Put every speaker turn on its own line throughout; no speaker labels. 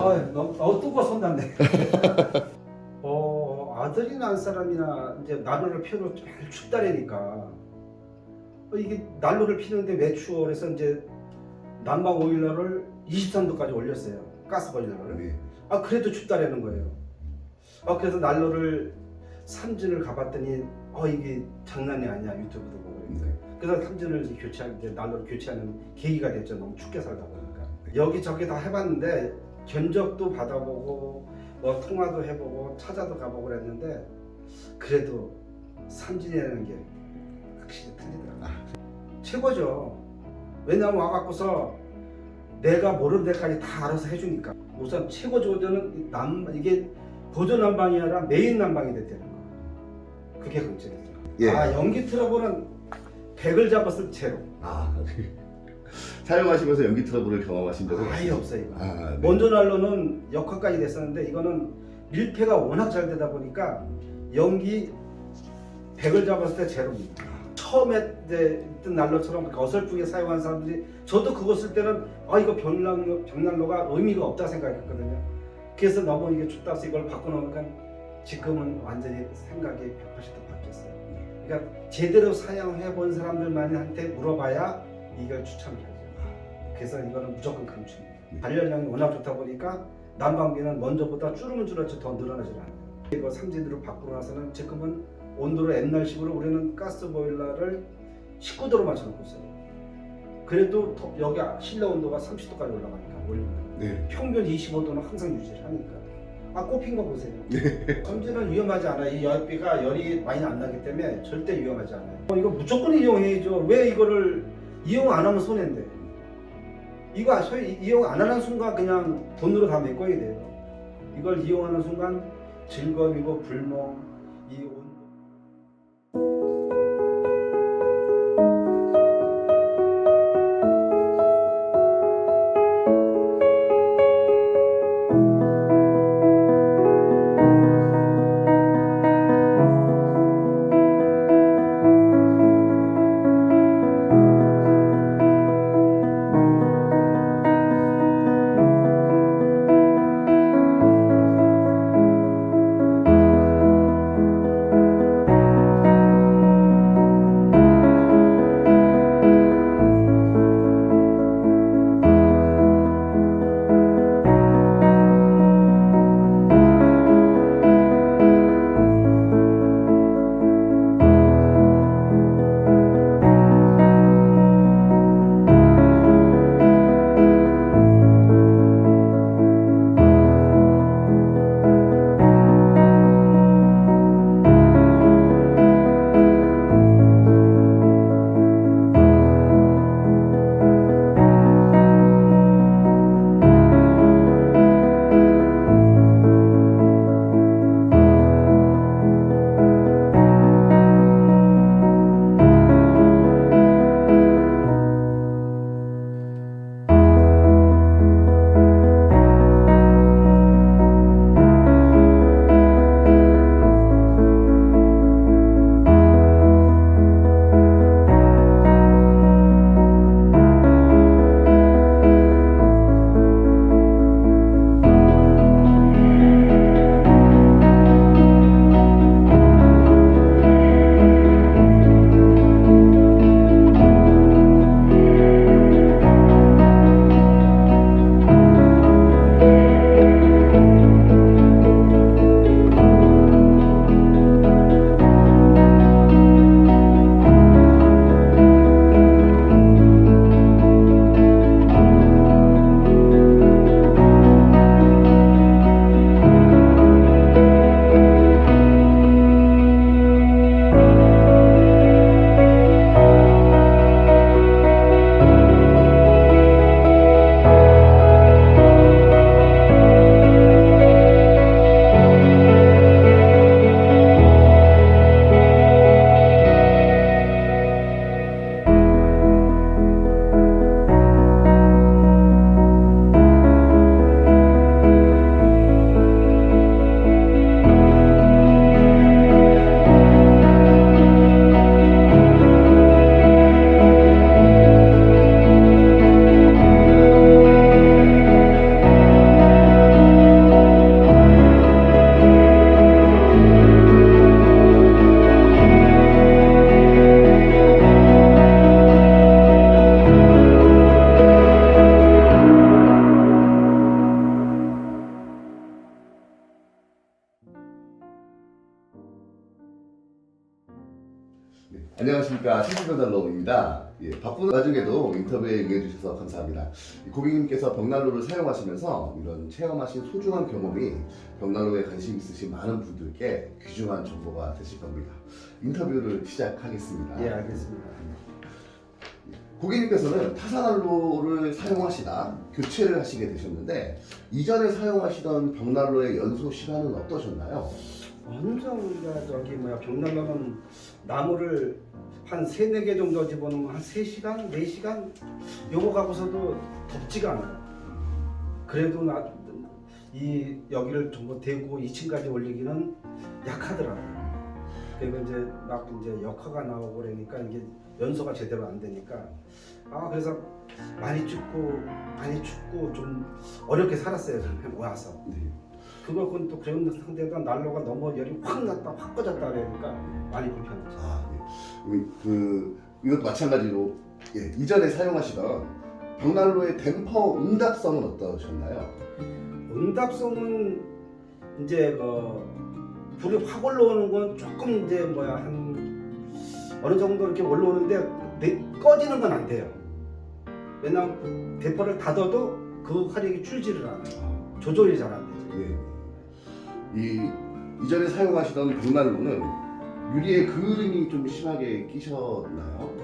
너무 뚜고 손났네. 아들이 낳은 사람이나 이제 난로를 피워도 잘 춥다래니까 이게 난로를 피는데 왜 추워? 그래서 이제 난방 오일러를 23도까지 올렸어요. 가스 보일러를.
네.
그래도 춥다라는 거예요. 그래서 난로를 삼진을 가봤더니 이게 장난이 아니야. 유튜브도 보고 그러니까. 그래서 삼진을 이제 난로를 교체하는 계기가 됐죠. 너무 춥게 살다 보니까. 여기저기 다 해봤는데 견적도 받아보고 뭐 통화도 해보고 찾아도 가보고 그랬는데 그래도 삼진이라는 게 확실히 틀리더라고요. 최고죠. 왜냐면 와갖고서 내가 모르는 데까지 다 알아서 해주니까. 우선 최고 조절은 이게 보조 난방이 아니라 메인 난방이 됐다는 거. 그게 걱정이죠.
예.
연기 트러블은 100을 잡았을 제로.
사용하시면서 연기 트러블을 경험하신 적은
아예 없어요. 이거.
네.
원조 난로는 역화까지 됐었는데 이거는 밀폐가 워낙 잘 되다 보니까 연기 100을 잡았을 때 제로입니다. 처음에 이제 있던 난로처럼 그렇게 어설프게 사용한 사람들이 저도 그거 쓸 때는 이거 벽난로가 의미가 없다 생각했거든요. 그래서 너무 이게 춥다 해서 이걸 바꿔놓으니까 지금은 완전히 생각이 180도 바뀌었어요. 그러니까 제대로 사용해 본 사람들만한테 물어봐야 이걸 추천을 하죠. 그래서 이거는 무조건 강추입니다. 발열량이 워낙 좋다 보니까 난방비는 먼저보다 줄으면 줄었지 더 늘어나질 않아요. 이거 삼진으로 바꾸고 나서는 지금은 온도를 옛날식으로 우리는 가스 보일러를 19도로 맞춰놓고 있어요. 그래도 여기 실내 온도가 30도까지 올라가니까 올리면
네.
평균 25도는 항상 유지를 하니까 꼽힌 거 보세요. 삼진은 위험하지 않아요. 이 열비가 열이 많이 안 나기 때문에 절대 위험하지 않아요. 이거 무조건 이용해야죠. 왜 이거를 이용 안 하면 손해인데. 이거 이용 안 하는 순간 그냥 돈으로 다 메꿔야 돼요. 이걸 이용하는 순간 즐거움이고 불멍, 이 온도.
안녕하십니까, 최신변달러입니다. 예, 바쁜 와중에도 인터뷰에 응해주셔서 감사합니다. 고객님께서 벽난로를 사용하시면서 이런 체험하신 소중한 경험이 벽난로에 관심 있으신 많은 분들께 귀중한 정보가 되실 겁니다. 인터뷰를 시작하겠습니다.
예, 알겠습니다.
고객님께서는 타사난로를 사용하시다 교체를 하시게 되셨는데 이전에 사용하시던 벽난로의 연소 시간은 어떠셨나요?
먼저 우리가 벽난로는 나무를 한 3-4개 정도 집어넣으면 한 3시간, 4시간 요거 갖고서도 덥지가 않아요. 그래도 여기를 전부 대고 2층까지 올리기는 약하더라고요. 그리고 이제 역화가 나오고 그러니까 이게 연소가 제대로 안 되니까 그래서 많이 춥고 좀 어렵게 살았어요. 저는 와서.
네.
그건 또 그런 상태가 난로가 너무 열이 확 났다 확 꺼졌다 그러니까 많이 불편했죠.
네. 이것도 마찬가지로 이전에 사용하시던 벽난로의 댐퍼 응답성은 어떠셨나요?
응답성은 이제 불이 확 올라오는 건 조금 이제 한 어느 정도 이렇게 올라오는데 꺼지는 건 안 돼요. 왜냐면 대포를 닫아도 그 화력이 줄지를 않아요. 조절이 잘 안 되죠.
네. 이전에 사용하시던 벽난로는 유리에 그을음이 좀 심하게 끼셨나요?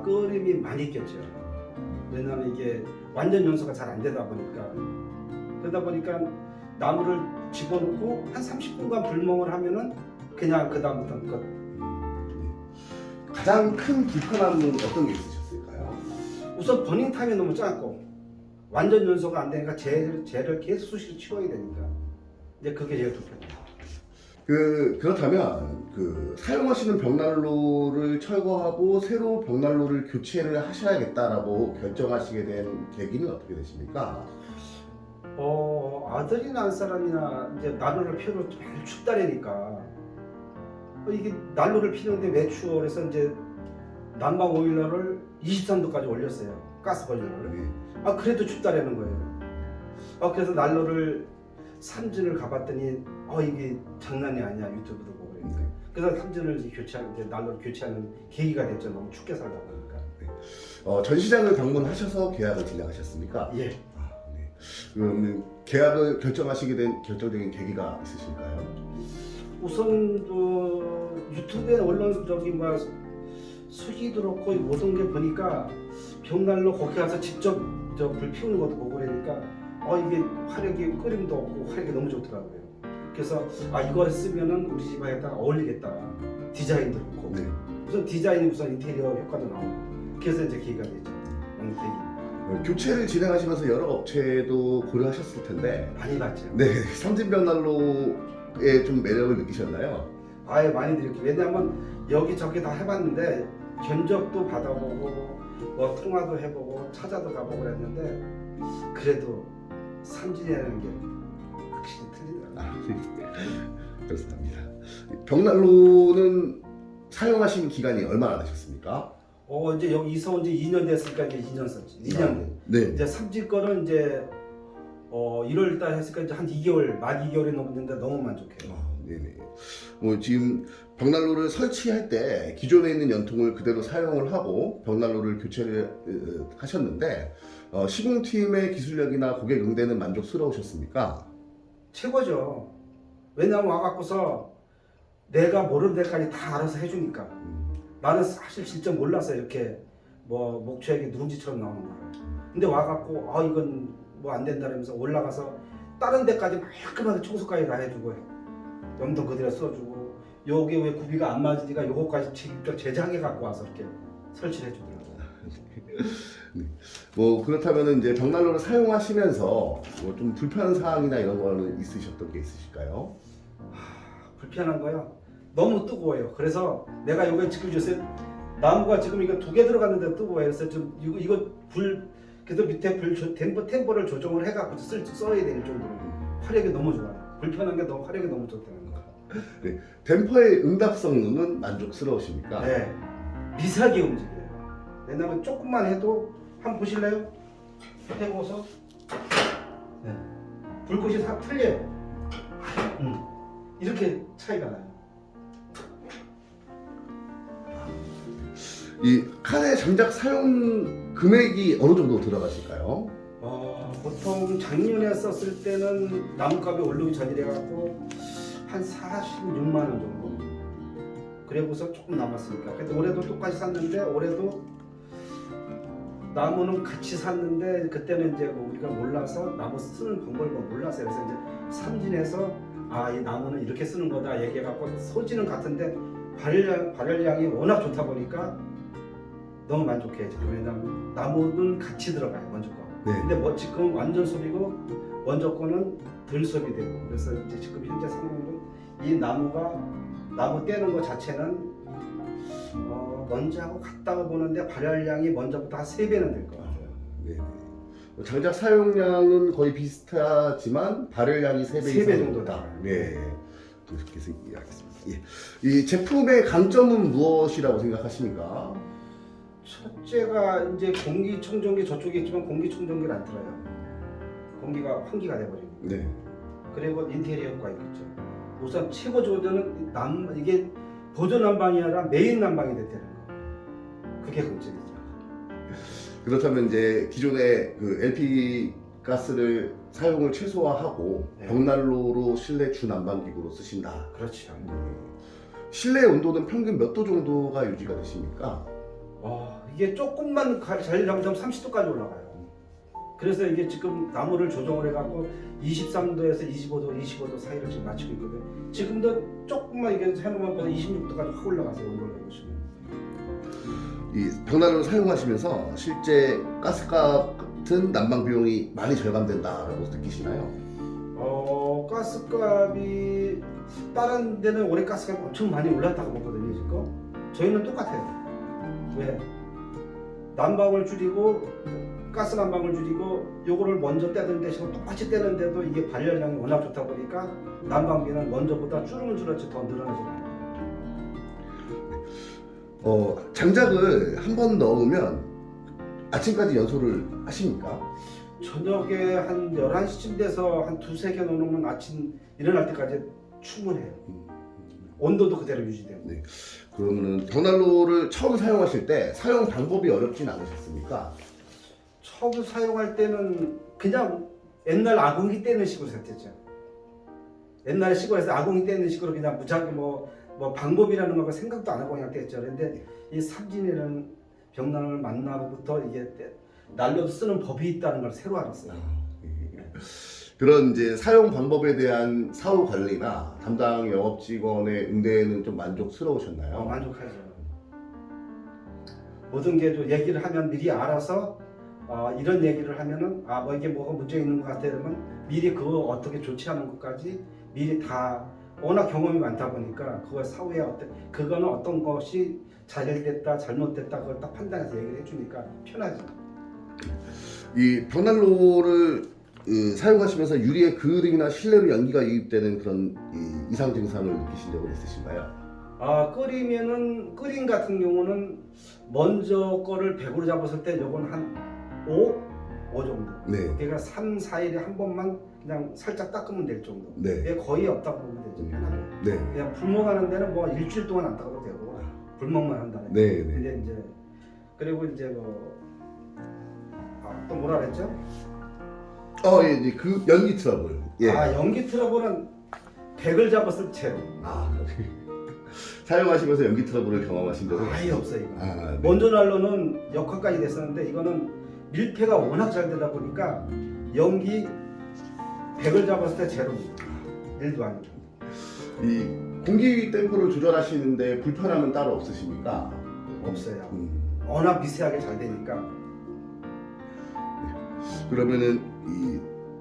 끓임이 많이 꼈죠. 왜냐면 이게 완전 연소가 잘 안 되다 보니까 그러다 보니까 나무를 집어넣고 한 30분간 불멍을 하면은 그냥 그 다음부터는 끝.
가장 큰 불편함은 어떤 게 있으셨을까요?
우선 버닝 타임이 너무 짧고 완전 연소가 안 되니까 젤을 계속 수시로 치워야 되니까 이제 그게 제일 불편해요.
그렇다면 사용하시는 벽난로를 철거하고 새로 벽난로를 교체를 하셔야겠다라고 결정하시게 된 계기는 어떻게 되십니까?
아들이나 안 사람이나 이제 난로를 피우면 제일 춥다라니까 이게 난로를 피우는데 왜 추워? 그래서 이제 난방 오일러를 23도까지 올렸어요. 가스 보일러를.
네.
그래도 춥다라는 거예요. 그래서 난로를 삼진을 가봤더니 이게 장난이 아니야. 유튜브도 보고 그러니까. 그래서 삼진을 난로를 교체하는 계기가 됐죠. 너무 춥게 살다 보니까.
전시장을 방문하셔서 계약을 진행하셨습니까?
예.
네. 그러면 계약을 결정하시게 된 결정적인 계기가 있으실까요?
우선 유튜브에 올라온 수기도 그렇고 모든 게 보니까 벽난로 거기 가서 직접 불 피우는 것도 보고 그러니까 이게 화력이 끓임도 없고 화력이 너무 좋더라고요. 그래서 이걸 쓰면은 우리 집안에다가 어울리겠다. 디자인도 그렇고
네.
우선 디자인이 우선 인테리어 효과도 나오고 그래서 이제 계기가 됐죠. 계기.
교체를 진행하시면서 여러 업체도 고려하셨을 텐데
많이 봤죠.
네, 삼진벽난로에 좀 매력을 느끼셨나요?
많이 느꼈죠. 왜냐하면 여기저기 다 해봤는데 견적도 받아보고 통화도 해보고 찾아도 가보고 그랬는데 그래도 삼진이라는 게 확실히 틀리더라고요.
그렇습니다. 벽난로는 사용하신 기간이 얼마나 되셨습니까?
이제 여기 이사 온 지 2년 됐으니까 이제 2년 썼지. 2년.
네.
이제 삼진 거는 이제 1월 달 했으니까 이제 한 2개월, 만 2개월이 넘었는데 너무 만족해요.
네네. 지금 벽난로를 설치할 때 기존에 있는 연통을 그대로 사용을 하고 벽난로를 교체를 하셨는데 시공팀의 기술력이나 고객 응대는 만족스러우셨습니까?
최고죠. 왜냐면 와갖고서 내가 모르는 데까지 다 알아서 해주니까. 나는 사실 진짜 몰랐어요. 이렇게 목초액이 누룽지처럼 나오는 거를. 근데 와갖고 이건 안 된다면서 올라가서 다른 데까지 깔끔하게 청소까지 다 해주고 염도 그대로 써주고 여기 왜 구비가 안 맞으니까 요거까지 직접 제작해 갖고 와서 이렇게 설치를 해주더라고요.
그렇다면 이제 벽난로를 사용하시면서 좀 불편한 사항이나 이런 거는 있으셨던 게 있으실까요?
불편한 거요. 너무 뜨거워요. 그래서 내가 요거 지금 요새 나무가 지금 이거 2개 들어갔는데 뜨거워요. 그래서 좀 이거 그래서 밑에 템포를 조정을 해갖고 써야 될 정도로 화력이 너무 좋아요. 불편한 게 너무 화력이 너무 좋다는 거.
네. 댐퍼의 응답성은 만족스러우십니까?
네. 미세하게 움직여요. 왜냐면 조금만 해도 한번 보실래요? 해보서 네. 불꽃이 다 풀려요. 이렇게 차이가 나요.
이 칸의 장작 사용 금액이 어느 정도 들어가실까요?
보통 작년에 썼을 때는 나무값이 오르기 전이래 갖고 한 46만 원 정도. 그래고서 조금 남았으니까. 근데 올해도 똑같이 샀는데 올해도 나무는 같이 샀는데 그때는 이제 우리가 몰라서 나무 쓰는 방법을 몰랐어요. 그래서 이제 삼진해서 이 나무는 이렇게 쓰는 거다 얘기해 갖고 소지는 같은데 발열량이 워낙 좋다 보니까 너무 만족해요. 지금 왜냐면 나무는 같이 들어가요 먼저 거.
네.
근데 지금 완전 소비고 먼저 거는 덜 소비되고 그래서 이제 지금 현재 상황은 이 나무 떼는 거 자체는 먼저하고 같다고 보는데 발열량이 먼저보다 한 3배는 될 것 같아요.
네. 장작 사용량은 거의 비슷하지만 발열량이 3배
세
이상
배 정도다.
네. 그렇게 이해하겠습니다. 예. 이 제품의 강점은 무엇이라고 생각하십니까?
첫째가 이제 공기청정기 저쪽에 있지만 공기청정기를 안 틀어요. 공기가 환기가 돼버리고.
네.
그리고 인테리어 효과 있겠죠. 우선 최고 조절은 이게 보조 난방이 아니라 메인 난방이 됐다는 거. 그게 강점이죠.
그렇다면 이제 기존의 그 LP 가스를 사용을 최소화하고
네.
벽난로로 실내 주난방기구로 쓰신다.
그렇죠.
실내 온도는 평균 몇 도 정도가 유지가 되십니까?
이게 조금만 자리 잡으면 30도까지 올라가요. 그래서 이게 지금 나무를 조정을 해갖고 23도에서 25도 사이를 지금 맞추고 있거든요. 지금도 조금만 이게 해놓으면 26도까지 확 올라가세요. 온도를 보시면.
이 벽난로를 사용하시면서 실제 가스값 같은 난방 비용이 많이 절감된다라고 느끼시나요?
가스값이 다른 데는 올해 가스값이 엄청 많이 올랐다고 보거든요. 지금 저희는 똑같아요. 왜? 난방을 줄이고 가스 난방을 줄이고 요거를 먼저 떼는 대신 똑같이 떼는데도 이게 발열량이 워낙 좋다 보니까 난방비는 먼저보다 줄으면 줄었지 더 늘어나지 않아요.
장작을 한 번 넣으면 아침까지 연소를 하십니까?
저녁에 한 11시쯤 돼서 한 두세 개 넣으면 아침 일어날 때까지 충분해요. 온도도 그대로 유지되고.
네. 그러면은 벽난로를 처음 사용하실 때 사용 방법이 어렵진 않으셨습니까?
처음 사용할 때는 그냥 옛날 아궁이 떼는 식으로 샀댔죠. 옛날에 시골에서 아궁이 떼는 식으로 그냥 무작위 뭐 방법이라는 거 생각도 안 하고 그냥 뗐죠. 그런데 이 삼진이라는 벽난로를 만나고부터 이게 난로 쓰는 법이 있다는 걸 새로 알았어요.
그런 이제 사용 방법에 대한 사후 관리나 담당 영업 직원의 응대는 좀 만족스러우셨나요?
만족하죠. 모든 게 좀 얘기를 하면 미리 알아서 이런 얘기를 하면은 뭐 이게 뭐가 문제 있는 것 같아 그러면 미리 그거 어떻게 조치하는 것까지 미리 다 워낙 경험이 많다 보니까 그걸 사후에 그거는 어떤 것이 잘됐다 잘못됐다 그걸 딱 판단해서 얘기를 해주니까 편하죠.
이 벽난로를 사용하시면서 유리에 그을이나 실내로 연기가 유입되는 그런 이상 증상을 느끼신 적은 있으신가요?
끓임 같은 경우는 먼저 거를 100으로 잡았을 때 요건 한 5 정도.
네.
그러니까 3, 4일에 한 번만 그냥 살짝 닦으면 될 정도.
네.
이게 거의 없다고 보면 되죠. 편하게.
네.
그냥 불멍하는 데는 뭐 일주일 동안 안 닦아도 되고 불멍만 한다네.
네.
근데 이제 그리고 이제 또 뭐라 그랬죠?
이제 그 연기 트러블. 예.
연기 트러블은 100을 잡았을 채로.
사용하시면서 연기 트러블을 경험하신 적은
아예 없어요. 이거.
네.
먼저 난로는 역화까지 됐었는데 이거는 밀폐가 워낙 잘 되다 보니까 연기 100을 잡았을 때 제로입니다. 1도 아니고.
이 공기 템포를 조절하시는데 불편함은 따로 없으십니까?
없어요. 워낙 미세하게 잘 되니까.
그러면은 이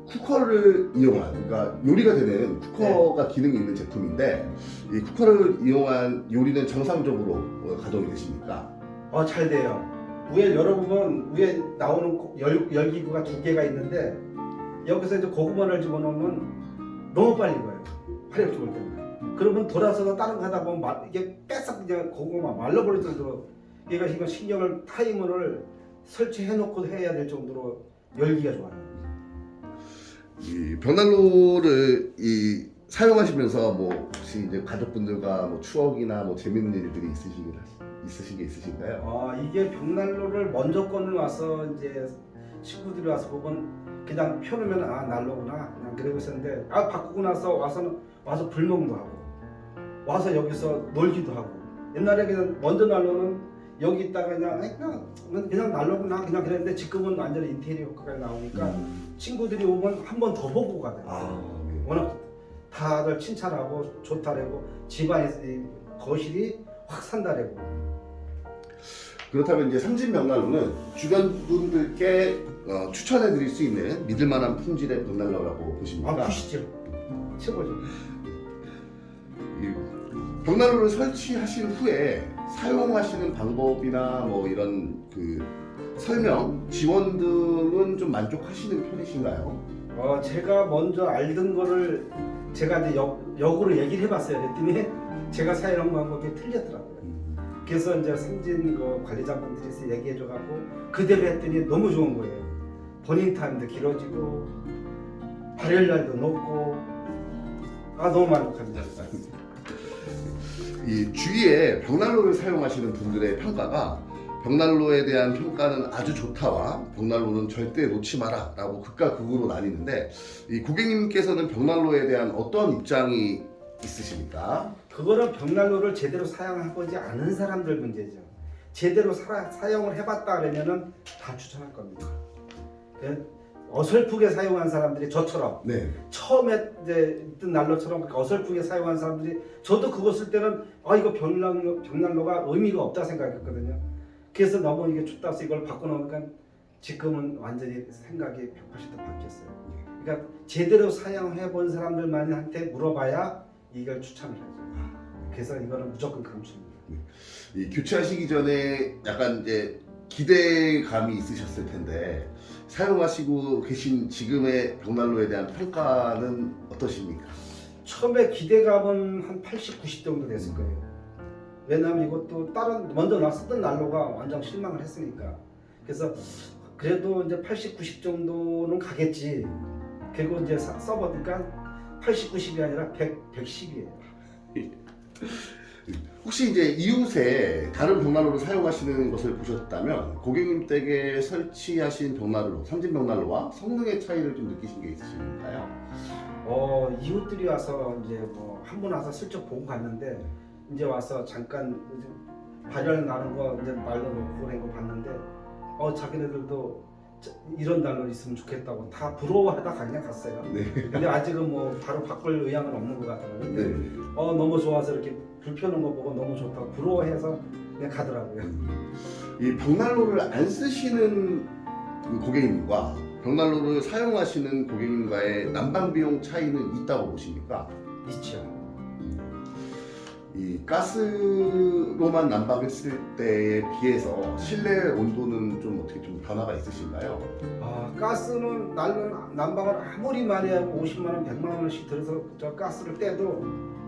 쿠커를 이용한, 그러니까 요리가 되는 쿠커가 기능이 있는 제품인데 이 쿠커를 이용한 요리는 정상적으로 가동이 되십니까?
잘 돼요. 위에 여러분 위에 나오는 열기구가 2개가 있는데 여기서 이제 고구마를 집어넣으면 너무 빨리 익어요. 화력 죽을 때문에. 그러면 돌아서서 다른 거 하다 보면 이게 뺏싹 그냥 고구마 말라버릴 정도로 얘가 이거 신경을 타이머를 설치해놓고 해야 될 정도로 열기가 좋아요.
이 벽난로를 사용하시면서 뭐 혹시 혹시 이제 가족분들과 뭐 추억이나 뭐 재밌는 일들이 있으신 게 있으신가요?
이게 벽난로를 먼저 꺼내와서 이제 친구들이 와서 보면 그냥 펴놓으면 난로구나 그냥 그러고 있었는데 바꾸고 나서 와서 불멍도 하고 와서 여기서 놀기도 하고 옛날에 그냥 먼저 난로는 여기 있다가 그냥 난로구나 그냥 그랬는데 지금은 완전히 인테리어 효과가 나오니까 친구들이 오면 한 번 더 보고 가더라고요.
네.
워낙 다들 칭찬하고 좋다라고 집안에 거실이 확 산다라고.
그렇다면 이제 삼진벽난로는 주변 분들께 추천해드릴 수 있는 믿을만한 품질의 벽난로라고 보십니까?
푸시죠. 최고죠.
이 벽난로를 설치하신 후에 사용하시는 방법이나 뭐 이런 그 설명, 지원 등은 좀 만족하시는 편이신가요?
제가 먼저 알던 거를 제가 이제 역으로 얘기를 해봤어요. 그랬더니 제가 사용한 방법이 틀렸더라고요. 그래서 이제 삼진 관리자분들이 얘기해줘갖고 그대로 했더니 너무 좋은 거예요. 버닝 타임도 길어지고 발열량도 높고 너무 만족합니다.
이 주위에 벽난로를 사용하시는 분들의 평가가 벽난로에 대한 평가는 아주 좋다와 벽난로는 절대 놓지 마라 라고 극과 극으로 나뉘는데 이 고객님께서는 벽난로에 대한 어떤 입장이 있으십니까?
그거는 벽난로를 제대로 사용해보지 않은 사람들 문제죠. 제대로 사용을 해봤다 그러면은 다 추천할 겁니다. 어설프게 사용한 사람들이 저처럼
네.
처음에 이제 있던 난로처럼 그렇게 어설프게 사용한 사람들이 저도 그거 쓸 때는 이거 벽난로가 의미가 없다 생각했거든요. 그래서 너무 이게 춥다 해서 이걸 바꿔놓으니까 지금은 완전히 생각이 180도 바뀌었어요. 그러니까 제대로 사용해본 사람들만한테 물어봐야 이걸 추천을 하죠. 그래서 이거는 무조건 강추입니다.
이 교체하시기 전에 약간 이제 기대감이 있으셨을 텐데 사용하시고 계신 지금의 벽난로에 대한 평가는 어떠십니까?
처음에 기대감은 한 80, 90 정도 됐을 거예요. 왜냐하면 이것도 다른 먼저 쓰던 난로가 완전 실망을 했으니까. 그래서 그래도 이제 80, 90 정도는 가겠지. 그리고 이제 써보니까 80, 90이 아니라 100, 110이에요.
혹시 이제 이웃에 다른 벽난로를 사용하시는 것을 보셨다면 고객님 댁에 설치하신 벽난로, 삼진 벽난로와 성능의 차이를 좀 느끼신 게 있으신가요?
이웃들이 와서 이제 한 분 와서 슬쩍 보고 갔는데 이제 와서 잠깐 발열 나는 거 이제 말로 놓고 그런 거 봤는데 자기네들도 이런 난로 있으면 좋겠다고 다 부러워하다 그냥 갔어요.
네.
근데 아직은 바로 바꿀 의향은 없는 것 같더라고요.
네.
너무 좋아서 이렇게 불 펴는 거 보고 너무 좋다고 부러워해서 그냥 가더라고요.
이 벽난로를 안 쓰시는 고객님과 벽난로를 사용하시는 고객님과의 난방 비용 차이는 있다고 보십니까?
있죠.
이 가스로만 난방했을 때에 비해서 실내 온도는 좀 어떻게 좀 변화가 있으신가요?
가스는 난방을 아무리 많이 하고 50만 원, 100만 원씩 들어서 저 가스를 떼도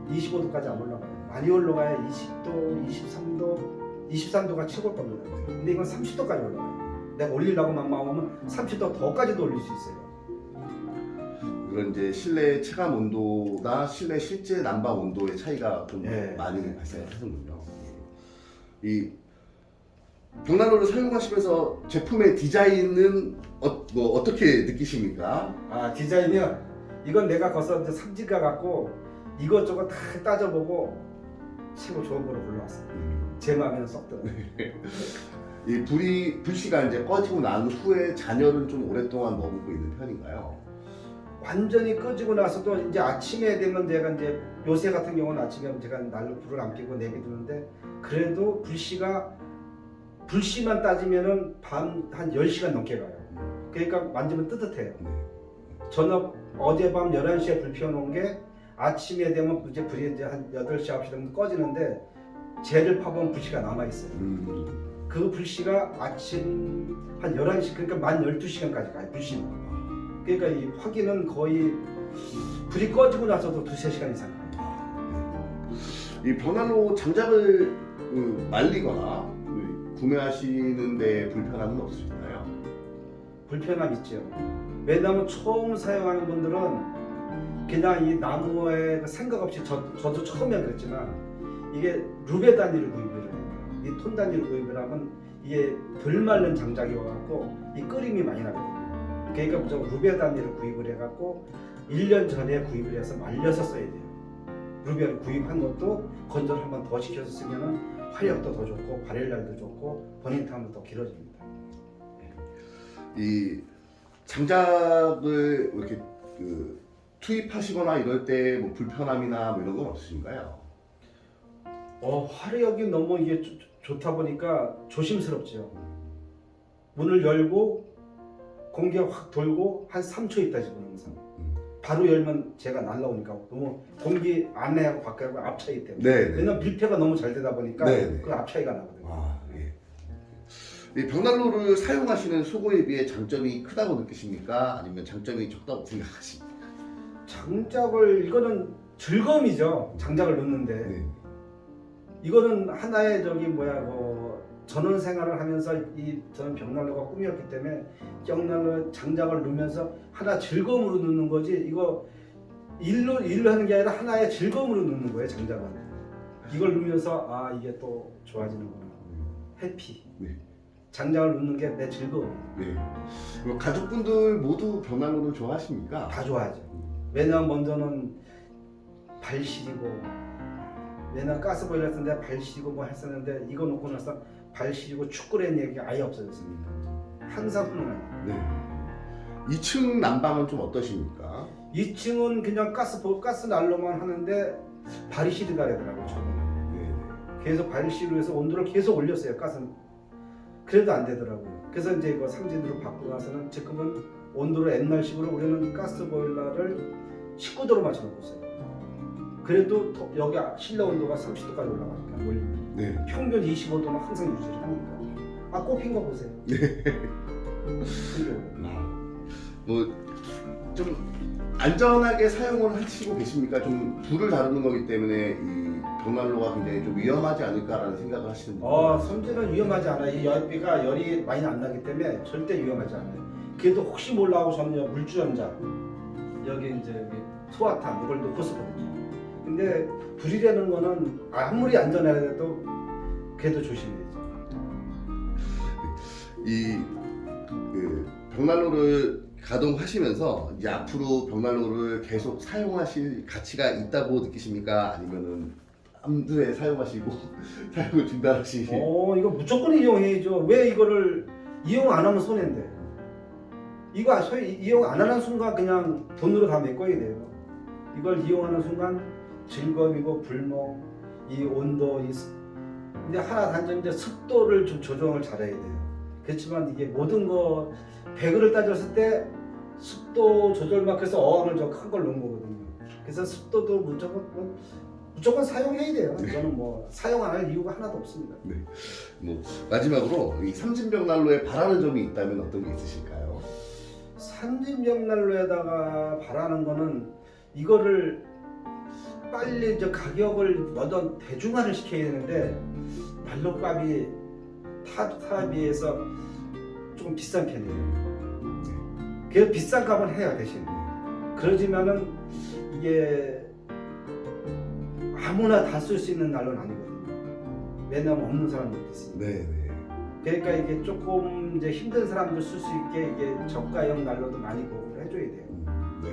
25도까지 안 올라가요. 많이 올라가야 20도, 23도, 23도가 최고일 겁니다. 근데 이건 30도까지 올라가요. 내가 올리려고만 마음하면 30도 더까지도 올릴 수 있어요.
그런 이제 실내 체감 온도나 실내 실제 난방 온도의 차이가 좀 많이 발생하는군요. 이 벽난로를 사용하시면서 제품의 디자인은 어떻게 느끼십니까?
디자인이요? 이건 내가 거기서 이제 삼지가 갖고 이것저것 다 따져보고 최고 좋은 거로 골라왔어요. 제 마음에는 쏙 들어요.
이 불씨가 이제 꺼지고 난 후에 잔열은 좀 오랫동안 머물고 있는 편인가요?
완전히 꺼지고 나서도 이제 아침에 되면 내가 이제 요새 같은 경우는 아침에 제가 날로 불을 안 켜고 내비두는데 그래도 불씨만 따지면은 밤 한 10시간 넘게 가요. 그러니까 만지면 뜨뜻해요. 어젯밤 11시에 불 피워놓은 게 아침에 되면 이제 불이 이제 한 8시, 9시 되면 꺼지는데 젤을 파보면 불씨가 남아있어요. 그 불씨가 아침 한 11시, 그러니까 만 12시간까지 가요, 불씨는. 그러니까 이 확인은 거의 불이 꺼지고 나서도 2-3시간 이상 가요.
이 벽난로 장작을 말리거나 구매하시는 데 불편함은 없으신가요?
불편함 있죠. 왜냐하면 처음 사용하는 분들은 그냥 이 나무에 그 생각 없이 저도 처음에 그랬지만 이게 루베 단위로 구입을 해요. 이 톤 단위로 구입을 하면 이게 덜 마른 장작이 와갖고 이 끓임이 많이 나거든요. 그러니까 무조건 루베 단위로 구입을 해갖고 1년 전에 구입을 해서 말려서 써야 돼요. 루베를 구입한 것도 건조를 한 번 더 시켜서 쓰면은 화력도 더 좋고 발열량도 좋고 버닝타임도 더 길어집니다.
이 장작을 이렇게 그 투입하시거나 이럴 때 뭐 불편함이나 뭐 이런 건 없으신가요?
화력이 너무 이게 좋다 보니까 조심스럽죠. 문을 열고 공기가 확 돌고 한 3초 있다 집어넣는 항상. 바로 열면 제가 날라오니까 너무 공기 안에하고 밖에하고 앞차이 때문에.
네.
왜냐면 밀폐가 너무 잘 되다 보니까
네.
그 앞차이가 나거든요.
아, 예. 이 벽난로를 사용하시는 수고에 비해 장점이 크다고 느끼십니까? 아니면 장점이 적다고 생각하십니까?
장작을 이거는 즐거움이죠. 장작을 넣는데
네.
이거는 하나의 전원 생활을 하면서 저는 벽난로가 꿈이었기 때문에 벽난로에 장작을 넣으면서 하나 즐거움으로 넣는 거지 이거 일로 하는 게 아니라 하나의 즐거움으로 넣는 거예요. 장작은 이걸 넣으면서 이게 또 좋아지는구나. 해피.
네.
장작을 넣는 게 내 즐거움이에요.
네. 그리고 가족분들 모두 벽난로를 좋아하십니까?
다 좋아하죠. 왜냐면 먼저는 발 시리고 맨날 가스보일러 했는데 발 시리고 뭐 했었는데 이거 놓고 나서 발 시리고 축구라는 얘기가 아예 없어졌습니다. 항상 훈훈해요.
네. 2층 난방은 좀 어떠십니까?
2층은 그냥 가스 난로만 하는데 발이 시리다 그러더라고요. 처음에는.
네.
계속 발이 시리해서 온도를 계속 올렸어요. 가스는. 그래도 안 되더라고요. 그래서 이제 이거 삼진으로 바꾸고 나서는 지금은 온도를 옛날식으로 우리는 가스보일러를 19도로 맞춰놓고 있어요. 그래도 여기 실내 온도가 30도까지 올라가니까
네.
평균 25도는 항상 유지를 하니까 꼽힌 거 보세요.
뭐 좀 안전하게 사용을 하시고 계십니까? 좀 불을 다루는 거기 때문에 이 벽난로가 굉장히 좀 위험하지 않을까라는 생각을 하시는 분들.
섬진은 위험하지 않아요. 이 열이 많이 안 나기 때문에 절대 위험하지 않아요. 그래도 혹시 몰라고 저는 물주전자 여기 소화탄 이걸 넣고 쓰거든요. 근데 불이라는 거는 아무리 안전해도 그래도 조심해야죠.
이 벽난로를 가동하시면서 이제 앞으로 벽난로를 계속 사용하실 가치가 있다고 느끼십니까? 아니면은 암두에 사용하시고 사용을 중단하시고?
이거 무조건 이용해야죠. 왜 이거를 이용 안 하면 손해인데. 이거 이용 안 하는 순간 그냥 돈으로 다 메꿔야 돼요. 이걸 이용하는 순간 즐거움이고 불멍, 이 온도, 근데 하나 단점 이제 습도를 좀 조정을 잘해야 돼요. 그렇지만 이게 모든 거 배그를 따졌을 때 습도 조절만 해서 어항을 큰 걸 넣은 거거든요. 그래서 습도도 무조건 사용해야 돼요. 이거는 뭐 사용 안 할 이유가 하나도 없습니다.
네. 뭐 마지막으로 이 삼진벽난로에 바라는 점이 있다면 어떤 게 있으실까요?
삼진벽난로에다가 바라는 거는 이거를 빨리 가격을 어떤 대중화를 시켜야 되는데 난로값이 타에 비해서 조금 비싼 편이에요. 그래서 비싼 값은 해야 대신. 그러지만은 이게 아무나 다 쓸 수 있는 난로는 아니거든요. 왜냐면 없는 사람들도 있으니까.
네.
그러니까 이게 조금 이제 힘든 사람도 쓸 수 있게 이게 저가형 난로도 많이 보급을 해줘야 돼요.
네.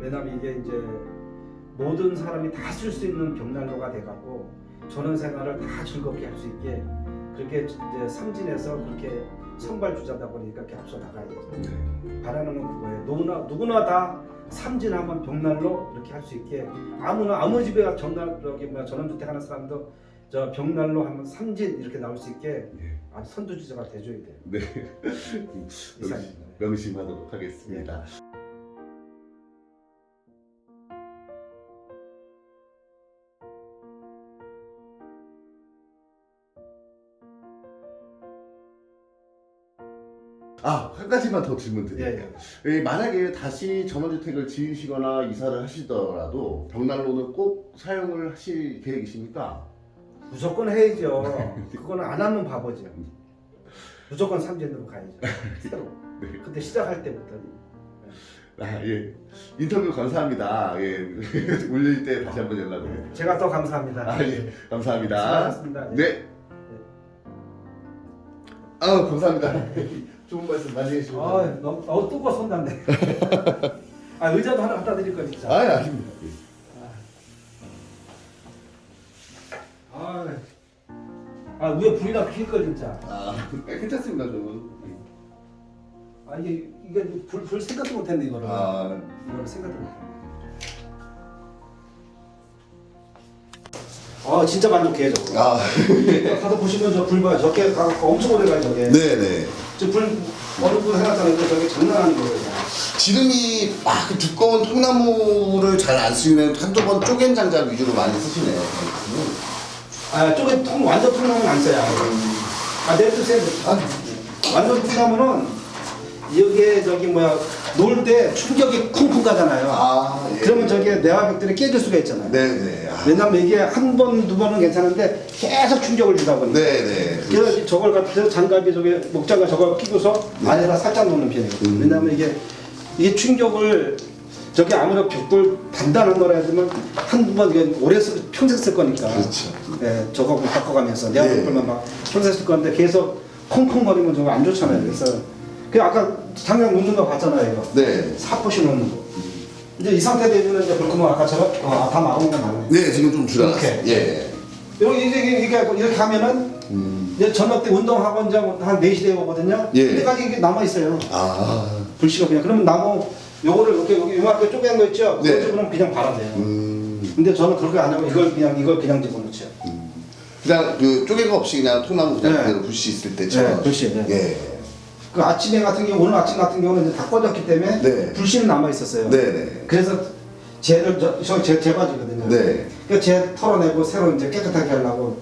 왜냐면 이게 이제 모든 사람이 다 쓸 수 있는 벽난로가 돼갖고 전원 생활을 다 즐겁게 할 수 있게 그렇게 이제 삼진에서 그렇게 선발 주자다 보니까 이렇게 앞서 나가야죠. 바라는 건 그거예요. 누구나 다 삼진하면 벽난로 이렇게 할 수 있게 아무 집에 전원주택 하는 사람도 저 벽난로 하면 삼진 이렇게 나올 수 있게 아주 선두주자가 돼줘야 돼요.
네.
이상입니다.
명심하도록 하겠습니다. 한 가지만 더 질문 드릴게요. 만약에 다시 전원주택을 지으시거나 이사를 하시더라도 벽난로는 꼭 사용을 하실 계획이십니까?
무조건 해야죠. 그거는 안 하면 바보죠. 무조건 삼진으로 가야죠. 새로. 근데 시작할 때부터.
예. 인터뷰 감사합니다. 예. 올릴 때 다시 한번 연락을 해요.
제가 더 감사합니다.
예. 감사합니다.
수고하셨습니다.
네. 아, 감사합니다. 좋은 말씀 많이 해주시고.
너무 뜨거워 손 났네. 의자도 하나 갖다 드릴 거 진짜.
아닙니다.
위에 불이나 피울 걸 진짜.
괜찮습니다, 저는.
이게 불 생각도 못했네 이거를. 이거를 생각도 못했네. 진짜 만족해요 저거. 가서 보시면 저 불 봐요. 저게 엄청 오래 가요 저게.
네네.
저불 어느 분 해놨다는 게 저게 장난 아닌 거예요.
지름이 막 두꺼운 통나무를 잘 안 쓰면 한두 번 쪼갠 장작 위주로 많이 쓰시네요.
쪽에 완전 통나무는 안 써요. 내 뜻에 완전 통나무는 여기에 놓을 때 충격이 쿵쿵 가잖아요.
예.
그러면 저게 내화벽들이 깨질 수가 있잖아요.
네네.
왜냐면 이게 한 번, 두 번은 괜찮은데 계속 충격을 주다 보니까.
네네.
그래서 저걸 갖다 장갑에 목장갑 저걸 끼고서 안에다 살짝 놓는 편이거든요. 왜냐면 이게 충격을 저게 아무리 벽돌 단단한 거라 해도 한 번 오래 평생 쓸 거니까.
그렇죠.
네, 저거 바꿔가면서 내가 벽돌만 막 평생 쓸 건데 계속 콩콩거리면 저거 안 좋잖아요. 그래서 아까 장갑 놓는 거 봤잖아요. 이거.
네.
사포시 놓는 거. 이제 이 상태 되면 이제 불구멍 아까처럼 다 막은 거 나와요.
네, 지금 좀 줄어났어요.
이렇게. 이렇게 하면은 이제 저녁 때 운동하고 이제 한 4시 되고 오거든요. 그때까지 이게 남아 있어요. 불씨가 그냥. 그러면 나무 요거를 이렇게 여기 요만큼 쪼갠 거 있죠?
네.
그거는 그냥 바람 돼요. 근데 저는 그렇게 안 하고 이걸 그냥 집어넣죠.
그냥 그 쪼갠 거 없이 그냥 통나무 그냥 그대로 불씨 있을 때
네, 불씨.
예.
그 아침에 같은 경우 오늘 아침 같은 경우는 이제 다 꺼졌기 때문에 불씨는 남아 있었어요.
네네.
그래서 쟤를 제 바지거든요.
네.
그러니까 쟤 털어내고 새로 이제 깨끗하게 하려고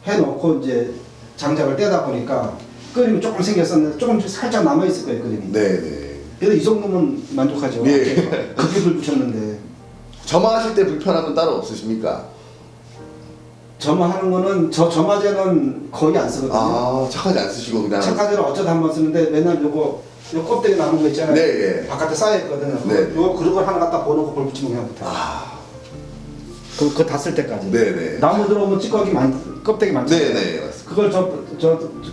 해놓고 이제 장작을 떼다 보니까 끓임이 조금 생겼었는데 조금 살짝 남아 있을 거예요 끓임이.
네네.
그래도 이 정도면 만족하죠.
예.
그렇게 불 붙였는데.
점화하실 때 불편함은 따로 없으십니까?
점화하는 거는 저마제는 거의 안 쓰거든요.
착하지 안 쓰시고 그냥.
착하제는 어쩌다 한번 쓰는데 맨날 요 껍데기 남은 거 있잖아요.
네.
바깥에 쌓여있거든요.
네.
그런 걸 하나 갖다 버놓고 불 붙이면 그냥 붙어요. 그거 다 쓸 때까지.
네네.
나무 들어오면 찌꺼기 껍데기 많잖아요.
네네. 맞습니다.
그걸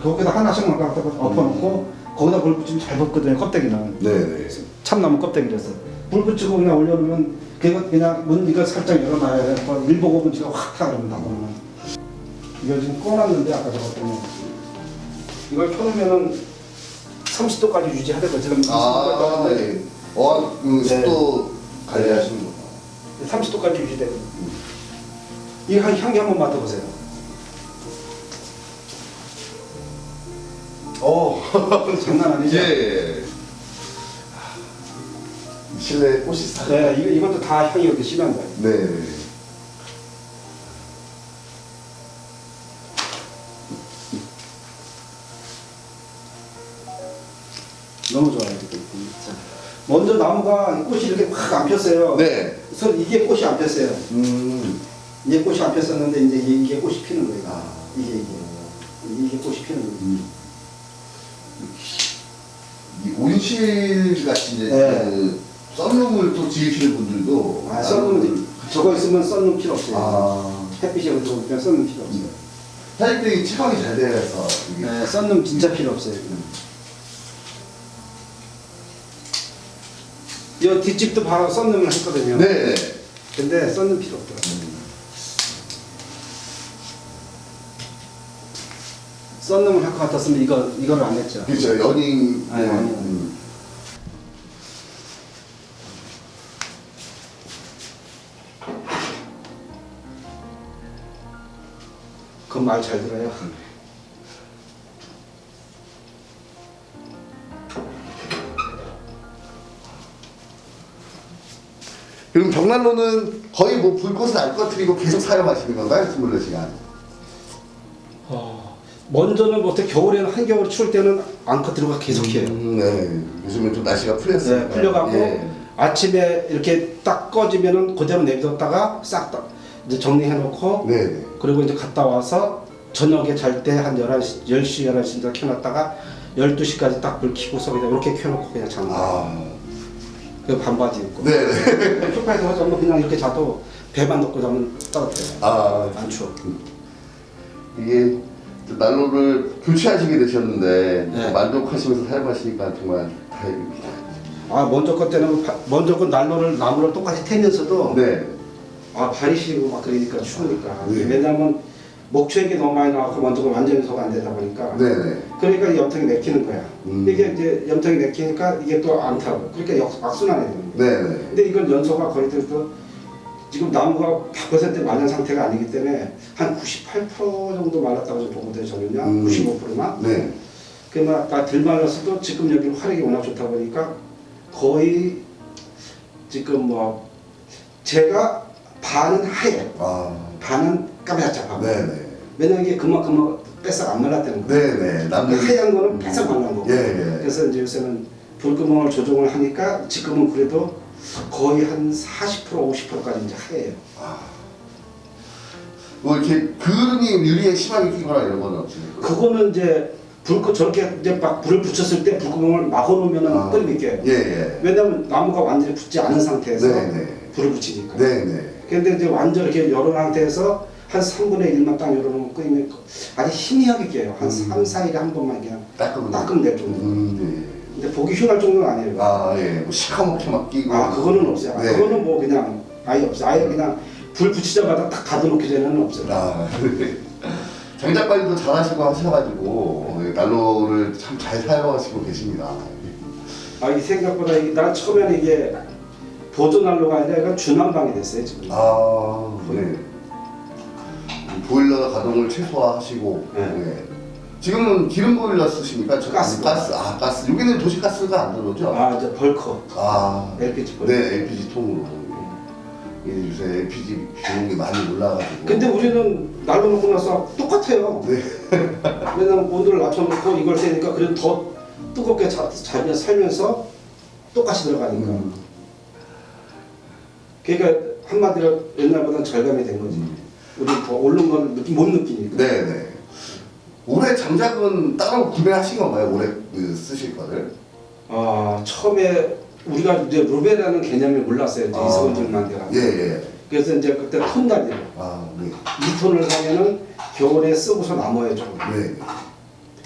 거기다 하나씩만 갖다 엎어놓고 거기다 불 붙이면 잘 붙거든요. 껍데기는.
네네.
참나무 껍데기라서 불 붙이고 그냥 올려놓으면 그냥 문 이거 살짝 열어놔야 돼. 1복 5분치가 확 타 그러면 나오면. 이거 지금 꺼놨는데 아까 저것 때문에 이걸 켜놓으면은 30도까지 유지해야 되거든요. 지금 30도까지
네. 그 습도 관리하시는 거.
30도까지 유지되거든요. 이 향기 한번 맡아보세요. 장난 아니죠?
예. 실내 꽃이 사.
네, 이것도 다 향이 이렇게 심한 거예요.
네.
너무 좋아요. 진짜. 먼저 나무가 꽃이 이렇게 확 안 폈어요.
네.
그래서 이게 꽃이 안 폈어요. 이게 꽃이 안 폈었는데 이제 이게 꽃이 피는 거예요. 이게 꽃이 피는 거예요.
이 온실 같이 이제 그 썬룸을 또 지으시는 분들도
썬룸 저거 있으면 썬룸 필요 없어요. 햇빛이 들어오면 썬룸 필요 없어요.
사장님들이 채광이 잘 돼서
네, 썬룸 진짜 필요 없어요. 이 뒷집도 바로 썬룸을 했거든요.
네.
근데 썬룸 필요 없더라고요. 썬룸을 할 것 같았으면 이걸 안 했죠.
그렇죠. 연인.
아니. 그 말 잘 들어요.
그럼 벽난로는 거의 뭐 불꽃을 안 꺼뜨리고 계속 사용하시는 건가요? 24시간?
먼저는 어떻게 겨울에는 한겨울 추울 때는 앙커 들어가 계속해요.
네. 요즘은 좀 날씨가 풀렸어요.
네, 풀려갖고 아침에 이렇게 딱 꺼지면은 그대로 내비뒀다가 싹 이제 정리해놓고
네.
그리고 이제 갔다 와서 저녁에 잘 때 한 11시, 10시, 11시인가 켜놨다가 12시까지 딱 불 켜고서 그냥 이렇게 켜놓고 그냥 자는 거예요. 그 반바지 입고.
네네.
소파에서 자면 그냥 이렇게 자도 배만 덮고 자면 따뜻해요.
아,
안 추워.
이게 난로를 교체하시게 되셨는데
네.
만족하시면서 사용하시니까 정말 다행입니다.
아 먼저 것 때는 먼저 것 난로를 나무를 똑같이 태면서도
네.
아 발이 시리고 막 그러니까 추우니까.
네.
왜냐면 목초액이 너무 많이 나와서 먼저 건 완전히 소가 안 되다 보니까.
네네.
그러니까 이 염통이 맥히는 거야. 이게 이제 염통이 맥히니까 이게 또 안 타고. 그러니까 악순환이 되는 거야.
네네.
근데 이건 연소가 거의 돼서 지금 나무가 100% 말른 상태가 아니기 때문에 한 98% 정도 말랐다고 보거든요. 저는요. 95%나.
네.
그러면 다 덜 말랐어도 지금 여기 화력이 워낙 좋다 보니까 거의 지금 뭐 제가 반은 하얘,
아.
반은 까매잡하고.
네네.
왜냐면 이게 그만큼 뺏어 안 말랐다는 거예요.
네네.
그 하얀 거는 뺏어 말란 거고.
예, 예.
그래서 이제 요새는 불구멍을 조정을 하니까 지금은 그래도 거의 한 40% 50%까지 이제 하얘요.
뭐 이렇게 그름이 유리에 심하게 끼거나 이런 건 없습니까?
그거는 이제 저렇게 이제 막 불을 붙였을 때 불구멍을 막아놓으면은 끓이 껴요.
예, 예.
왜냐면 나무가 완전히 붙지 않은 상태에서
네네.
불을 붙이니까.
네네.
근데 이제 완전 이렇게 열어 상태에서 한 3분의 1만 딱 열어놓으면 끓이면 아주 희미하게 껴요. 한 3, 4일에 한 번만 그냥 따끔 낼 정도.
네.
근데 보기 흉할 정도는 아니에요.
아, 예. 뭐 시커멓게 막 끼고.
아, 그거는 없어요.
네.
그거는 뭐 그냥 아예 없어요. 아예 그냥 불 붙이자마자 딱 가둬놓기 전에는 없어요.
아, 장작 관리도 잘 하시고 하셔가지고 난로를 참 잘 사용하시고 계십니다.
아, 이 생각보다 난 처음에는 이게 보조 난로가 아니라 이건 주난방이 됐어요 지금.
아, 네. 보일러 가동을 최소화하시고.
네.
네. 지금은 기름 보일러 쓰십니까?
가스.
아, 가스. 여기는 도시가스가 안 들어오죠?
아, 이제 벌커.
아,
LPG 벌커.
네, LPG 통으로. 예, 요새 LPG 비용이 많이 올라가지고.
근데 우리는 난로 놓고 나서 똑같아요.
네.
왜냐면 온도를 낮춰놓고 이걸 세니까 그래도 더 뜨겁게 자기가 살면서 똑같이 들어가니까. 그러니까 한마디로 옛날보다는 절감이 된 거지. 우리 더 오른 건 못 느끼니까.
네네. 올해 장작은 따로 구매하신 건가요? 올해 쓰실 거를?
아, 처음에 우리가 이제 루베라는 개념을 몰랐어요. 이제 이성질만 돼가.
예, 예.
그래서 이제 그때 톤 단위로
아, 네.
2톤을 사면은 겨울에 쓰고서 남아요 좀.
네.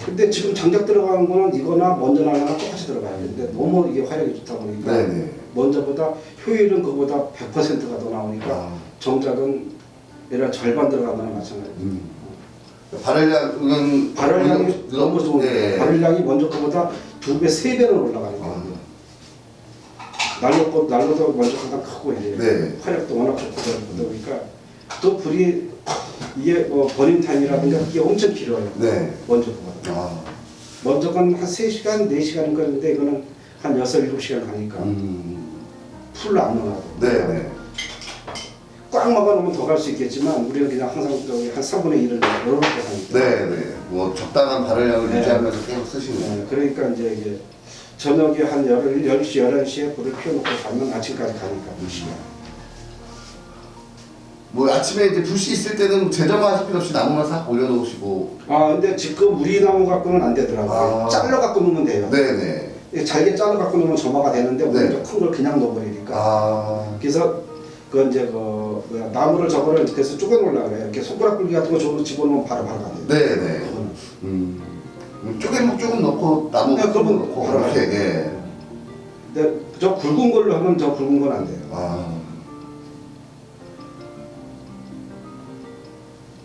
근데 지금 장작 들어가는 거는 이거나 먼저 나거나 똑같이 들어가요. 근데 너무 이게 화력이 좋다 보니까
네네.
먼저보다 효율은 그보다 100%가 더 나오니까
아.
정작은 얘가 절반 들어가거나 마찬가지예요.
발열량은
발열량이 너무 좋은데
네.
발열량이 먼저 거보다 2배, 3배는 올라가니까 난로도 먼저 가장 크고 이제
네.
화력도 워낙 좋고 그러다 보니까 또 불이 이게 뭐 버닝 타임이라든가 이게 엄청 길어요.
네.
먼저 거보다.
아.
먼저 건 한 3시간, 4시간 걸리는데 이거는 한 6, 7시간 가니까 풀로 안 나가고.
네네.
꽉 막아놓으면 더 갈 수 있겠지만 우리는 그냥 항상 저기 한 3분의 1을 열어놓고 하니까.
네네. 뭐 적당한 발열량을
네.
유지하면서 계속 쓰시는 거예요.
네, 그러니까 이제 이게 저녁에 한 10시, 11시에 불을 피워놓고 가면 아침까지 가니까 불씨가.
뭐 아침에 이제 불씨 있을 때는 재점화하실 필요 없이 나무만 싹 올려놓으시고.
아 근데 지금 우리 나무 갖고는 안 되더라고요.
아.
잘라 갖고 놓으면 돼요.
네네.
잘게 잘라 갖고 놓으면 점화가 되는데
네.
우리가 큰 걸 그냥 넣어버리니까.
아.
그래서 그 이제 나무를 저거를 그래서 쪼개놓으려고 그래요. 이렇게 손가락 굵기 같은 거 저기로 집어넣으면 바로 안 돼요.
네네.
그거는.
쪼개목 조금 넣고 나무
네, 그러면
넣고
바로
이렇게.
알아요.
예.
근데 저 굵은 걸로 하면 저 굵은 건 안 돼요.
아.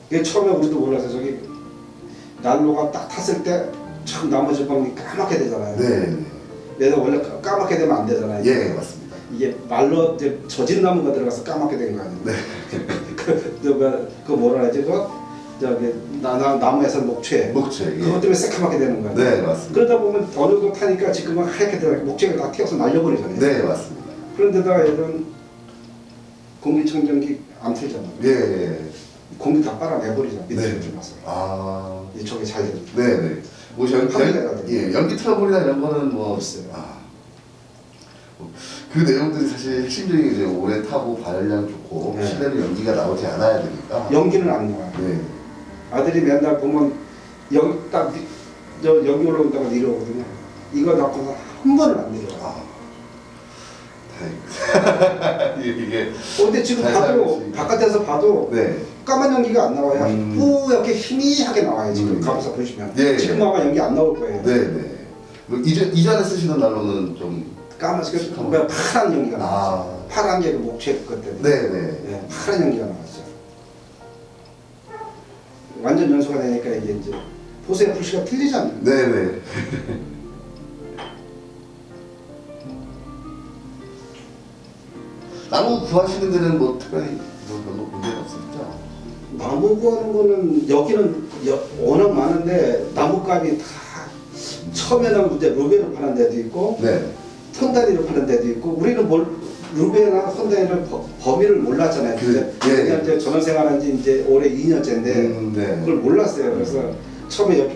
이게 처음에 우리도 몰라서 저기 난로가 딱 탔을 때 참 나머지 방이 까맣게 되잖아요.
네.
얘는 원래 까맣게 되면 안 되잖아요.
예, 맞습니다.
이게 말로 이제 젖은 나무가 들어가서 까맣게 된 거 아니에요?
네.
그 뭐라 하지? 저기 나무에서 목채.
목재. 예.
그것 때문에 새까맣게 되는 거예요.
네, 맞습니다.
그러다 보면 어느 정도 타니까 지금은 하얗게 들어가 목재가 다 튀어서 날려버리잖아요.
네, 맞습니다.
그런데다가 이런 공기청정기 안 틀잖아요.
예, 예.
공기 다 빨아내버리잖아요. 밑에
네.
들어가서.
아.
이쪽에 잘 되는.
네, 네. 뭐
네.
연기 트러블이나 이런 거는 뭐
없어요.
그 내용들이 사실 핵심적인 이제 오래 타고 발열량 좋고
네.
실내로 연기가 나오지 않아야 되니까.
연기는 안 나와요.
네.
아들이 맨날 보면 여기 딱 여기 올라온다고 내려오거든요. 이거 낳고서 한 번을 안 내려와요.
이게
근데 지금
잘
봐도
살아있으니까.
바깥에서 봐도
네.
까만 연기가 안 나와요. 뿌옇게 희미하게 나와요. 지금 가면서 보시면.
네.
지금 아마 연기 안 나올 거예요.
네네. 이전에 쓰시던 난로는 좀
까만색 파란 연기가 나왔어요.
아.
파란 게 목체 것 때문에.
네네.
네, 파란 연기가 나왔어요. 완전 연소가 되니까 이게 이제 보세요, 불씨가 틀리잖아요.
네네. 나무 구하시는 데는 뭐 특별히 뭐 별로 문제가 없었죠?
나무 구하는 거는 여기는 워낙 많은데 나무값이 다 처음에는 이제 루베를 파는 데도 있고
네.
톤다리를 파는 데도 있고 우리는 루베나 톤다리를 범위를 몰랐잖아요.
예.
이제 전원 생활한 지 이제 올해 2년째인데
네.
그걸 몰랐어요. 그래서 처음에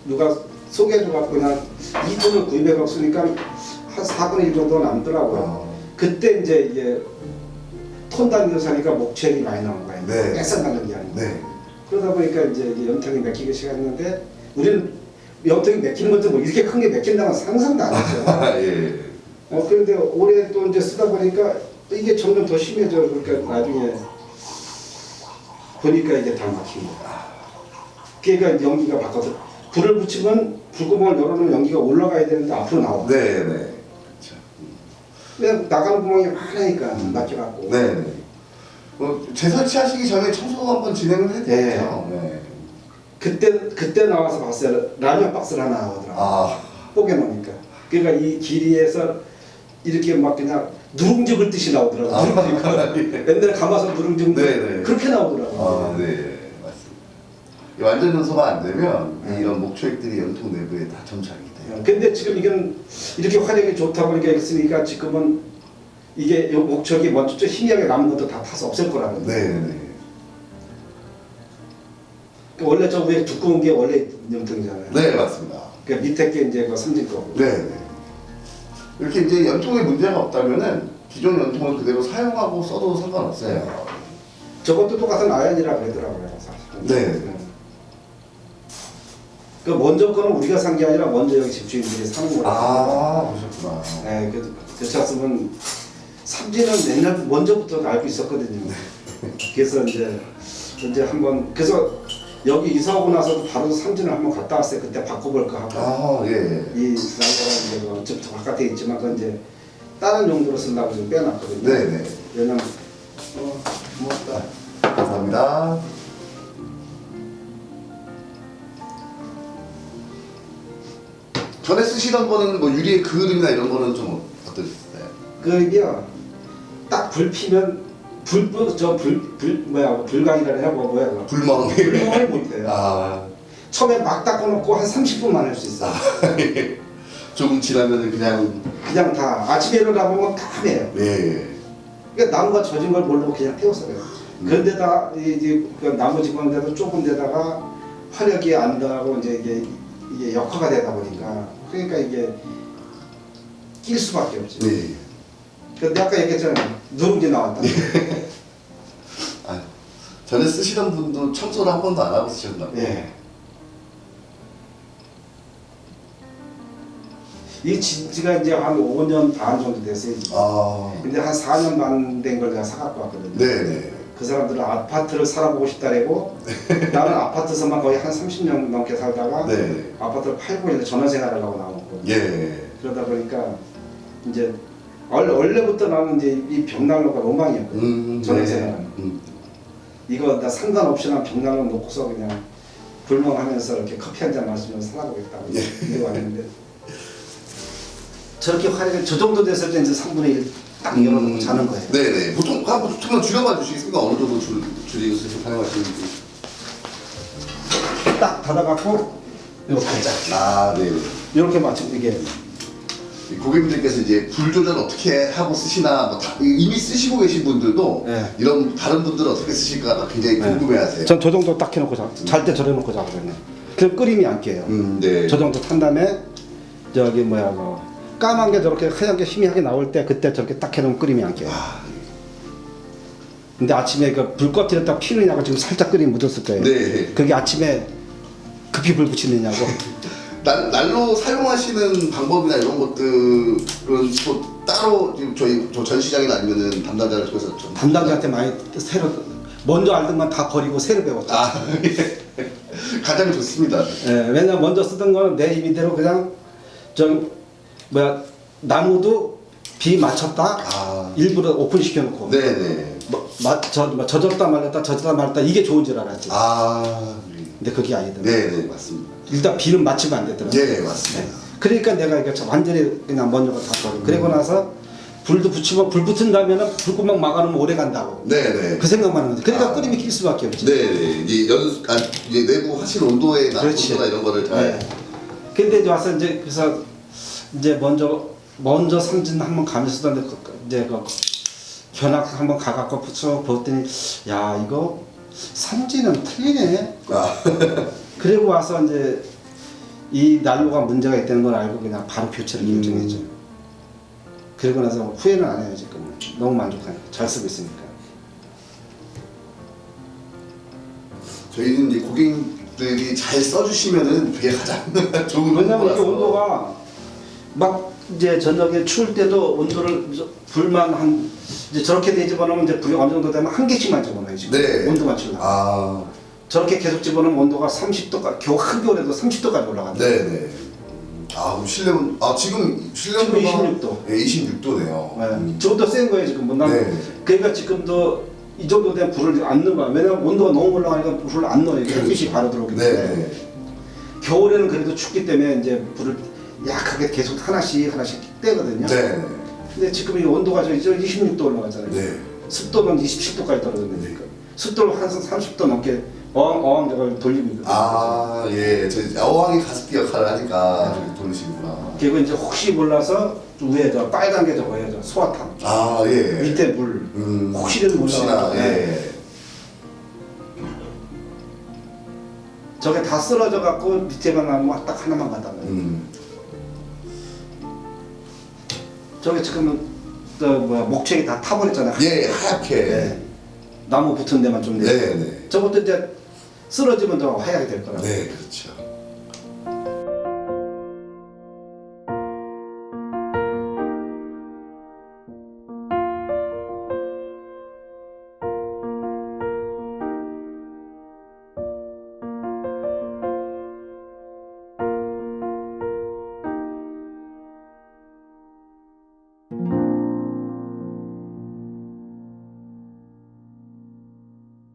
누가 소개해줘갖고 그냥 2톤을 구입해갖고 쓰니까 한 4분의 1 정도 남더라고요. 그때 이제 이게 톤 단위로 사니까 목체이 많이 나온 거예요.
네.
뺏어나는 게 아니고.
네.
그러다 보니까 이제 이게 연통이 맥히기 시작했는데 우리는 연통이 맥히는 것도 뭐 이렇게 큰 게 맥힌다는 상상도 안 했죠.
예.
그런데 올해 또 이제 쓰다 보니까 이게 점점 더 심해져. 그러니까 나중에 보니까 이게 다 막힌 거야. 그러니까 연기가 바꿔서 불을 붙이면 불구멍을 열어놓으면 연기가 올라가야 되는데 앞으로 나와.
네네. 그렇죠.
왜 나가는 구멍이 많으니까 막혀갖고.
네네. 재설치하시기 전에 청소 한번 진행을 해야 되겠죠. 네.
그때 나와서 봤어요. 라면 박스를 하나 나오더라고.
아.
뽀개 놓으니까. 그러니까 이 길이에서 이렇게 막 그냥 누룽지 긁듯이 나오더라고. 옛날에 감아서 누룽지
네네.
그렇게 나오더라고.
아, 네. 맞습니다. 이 완전 연소가 안 되면 이런 목초액들이 연통 내부에 다 점착이 돼요.
근데 지금 이건 이렇게 활용이 좋다 보니까 있으니까 지금은 이게 요 목적이 먼저 좀 희미하게 남은 것도 다 타서 없앨 거라거든요.
네네.
원래 저 위에 두꺼운 게 원래 염통이잖아요.
네, 맞습니다.
그러니까 밑에 게 이제 그 삼진 거고.
네네. 이렇게 이제 연통에 문제가 없다면은 기존 연통을 그대로 사용하고 써도 상관없어요.
저것도 똑같은 아연이라 그러더라고요, 사실.
네.
그 먼저 거는 우리가 산 게 아니라 먼저 여기 집주인들이 사는 거라고.
아, 그러셨구나.
네, 그 찼으면 삼진은 옛날 먼저부터 알고 있었거든요. 그래서 이제 한번 그래서 여기 이사 오고 나서 바로 삼진을 한번 갔다 왔어요. 그때 바꿔볼까 하고.
아, 예.
이 난로가 이제 어차피 바깥에 있지만 그건 이제 다른 용도로 쓴다고 좀 빼놨거든요.
네네.
왜냐면 고맙다.
감사합니다. 전에 쓰시던 거는 뭐 유리의 그을이나 이런 거는 좀 어떠셨어요?
그게요. 딱 불 피면 불강이라 하고 뭐야 그거.
불멍.
불멍을 못해요.
아.
처음에 막 닦아놓고 한 30분만 할 수 있어.
조금 지나면은
그냥 다 아침에 일어나 보면 까매요.
예.
그러니까 나무가 젖은 걸 모르고 그냥 태웠어요. 그런데다 이제 그 나무 집은 데도 좁은 데다가 화력이 안 나고 이제 이게 역화가 되다 보니까 그러니까 이게 낄 수밖에 없지.
네.
근데 아까 얘기했잖아요. 누룽지 나왔다.
아, 전에 쓰시던 분도 청소를 한 번도 안 하고 쓰셨나 봐요.
예. 이 진지가 이제 한 5년 반 정도 됐어요.
아.
근데 한 4년 반 된 걸 내가 사갖고 왔거든요.
네네.
그 사람들은 아파트를 살아보고 싶다래고 나는 아파트에서만 거의 한 30년 넘게 살다가
네.
아파트를 팔고 이제 전원 생활을 하고 나왔고
예.
그러다 보니까 이제 원래부터 나는 이제 이 벽난로가 로망이었거든. 전원
네.
생활은. 이거 나 상관없이 난 벽난로 놓고서 그냥 불멍하면서 이렇게 커피 한 잔 마시면서 살아보겠다고 이래 왔는데 저렇게 화력이 저 정도 됐을 때 이제 3분의 1 딱 열어놓고 자는 거예요.
네네. 보통 한번 줄여봐 주시겠습니까? 어느 정도 줄이고 사용하시는지.
딱 닫아갖고 이렇게 짜.
아, 네.
이렇게 맞추면 이게
고객님들께서 이제 불 조절 어떻게 하고 쓰시나 뭐 이미 쓰시고 계신 분들도
네.
이런 다른 분들은 어떻게 쓰실까 굉장히 궁금해하세요.
전 저 정도 딱 해놓고 잘 때 저래놓고 자거든요. 그럼 끓임이 안 깨요.
네.
저 정도 탄 다음에 저기 뭐야 뭐 까만 게 저렇게 하얀 게 희미하게 나올 때 그때 저렇게 딱 해놓으면 끓임이 안 깨요. 근데 아침에 그 불꺼트려 딱 피느냐고 지금 살짝 끓임 묻었을 거예요.
네.
그게 아침에 급히 불 붙이느냐고.
난로 사용하시는 방법이나 이런 것들은 또 따로 지금 저희 전 시장이나 아니면은 담당자를 통해서 좀
담당자한테 많이 새로 먼저 알던 건 다 버리고 새로 배웠죠.
아 예. 가장 좋습니다.
예, 왜냐면 먼저 쓰던 거는 내 임의대로 그냥 좀 뭐야 나무도 비 맞췄다
아
일부러 오픈 시켜놓고
네네.
젖었다 말렸다 젖었다 말렸다 이게 좋은 줄 알았지.
아
근데 그게 아니더라고.
네네 맞습니다.
일단 비는 맞추면 안 되더라고.
네 맞습니다.
그러니까 내가 이거 완전히 그냥 먼저가 다 버리고 그리고 나서 불도 붙이면 불 붙은 다음에는 불구멍 막아놓으면 오래 간다고.
네네.
그 생각만 하는 거지. 그러니까
아.
끓임이 낄 수밖에 없지.
네네. 이제 이제 내부 화실 온도에
그렇지.
온도나 이런 거를 잘.
네. 근데 이제 와서 이제 그래서 이제 먼저 삼진 한번 가면서 이제 그 견학 한번 가갖고 붙여 보더니 야 이거 삼진은 틀리네.
아
그리고 와서 이제 이 난로가 문제가 있다는 걸 알고 그냥 바로 교체를 결정했죠. 그리고 나서 후회는 안 해요 지금. 너무 만족하니까 잘 쓰고 있으니까.
저희는 이제 고객들이 잘 써주시면은 그게 가장 좋은
왜냐면 이게
거라서.
온도가 막 이제 저녁에 추울 때도 온도를 불만 한 이제 저렇게 뒤집어놓으면 이제 불이 어느 정도 되면 한 개씩만 집어넣어요 지금.
네.
온도 맞추려고.
아
저렇게 계속 집어넣으면 온도가 30도까지 겨우 한겨울에도 30도까지 올라간다.
네네. 아 그럼 실내온 지금 실내
지금
온도가
26도.
네 26도네요.
네. 저것도 센 거예요 지금. 뭐
네.
그러니까 지금도 이 정도 되면 불을 안 넣은 거야. 왜냐면 온도가 너무 올라가니까 불을 안 넣어요. 햇빛이 바로 들어오기 때문에.
네.
겨울에는 그래도 춥기 때문에 이제 불을 약하게 계속 하나씩 떼거든요.
네.
근데 지금 이 온도가 저 26도 올라가잖아요.
네.
습도는 27도까지 떨어졌는데 습도를 한 30도 넘게 어항 저걸 돌리고 있거든요.
아 예. 저 어항이 가습기 역할을 하니까 저기 돌리시구나.
그리고 이제 혹시 몰라서 위에 저 빨간 게 저거예요. 저 소화탄.
아 예.
밑에 물. 혹시라도
혹시나
몰라가지고.
예.
저게 다 쓰러져 갖고 밑에만 나면 딱 하나만 갖다 놔요. 저게 지금은 저 뭐야 목책이 다 타버렸잖아요.
예 하얗게.
네. 나무 붙은 데만 좀
네 네.
저것도 이제 쓰러지면 더 하얗게 될 거라고.
네 그렇죠.